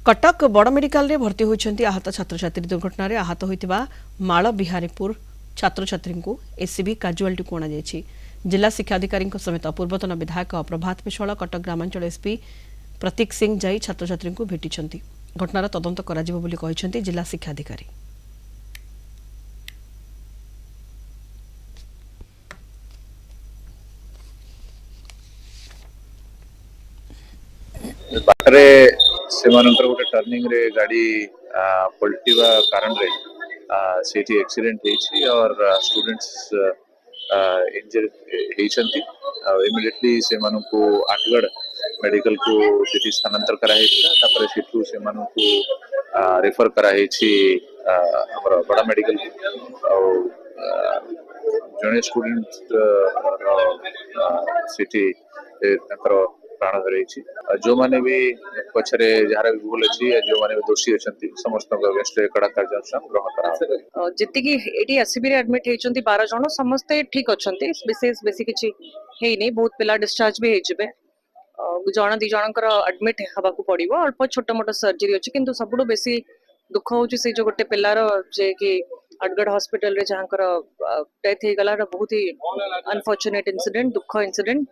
कटक बड़ मेडिकल रे भर्ती होइछन्ति आहत छात्र छात्री दुर्घटना रे आहत होइतिबा माळ बिहारीपुर छात्र छात्री को एसीबी काजुआलिटी को अणा जायछि। जिला शिक्षा अधिकारी समेत पूर्वतन विधायक प्रभात विश्वाल कटक ग्रामांचल एसपी प्रतीक सिंह जाई छात्र छात्री को भेटिछन्ति। घटनार तदंत कराजिबो बोली कहिछन्ति जिला शिक्षा अधिकारी। बाटरे से गोटे टर्निंग रे गाड़ी पलटिवा कारण रे सेठी एक्सीडेंट हेछि और स्टूडेंट्स इंजर हेछन्ति। इमिडिएटली से मानको आठगढ़ मेडिकल को सेठी स्थानांतर करा हेछि। तापर सेठू से मानको रेफर करा हेछि हमर बड़ा मेडिकल और जने स्टूडेंट सेठी ताकर प्राण हरैछि। जो माने भी पछरे जहार भी भूल अछि जो माने दोषी अछंती समस्त अगेंस्ट कड़ा कार्यानुष्ठान ग्रहण करा। जति कि एटी एससीबी रे एडमिट हेचंती 12 जण समस्त ठीक अछंती। विशेष बेसी किछि हेइ नै। बहुत पिला डिस्चार्ज भी हेजिबे। जण दि जनकर एडमिट हबाकू पड़िबो। अल्प छोट मोट सर्जरी अछि किंतु सबुडो बेसी दुख होउछि से जो गोटे पिलार जे कि अडगढ़ हॉस्पिटल रे जहांकर डेथ हे गला बहुत ही अनफॉर्चुनेट इंसिडेंट दुख इंसिडेंट।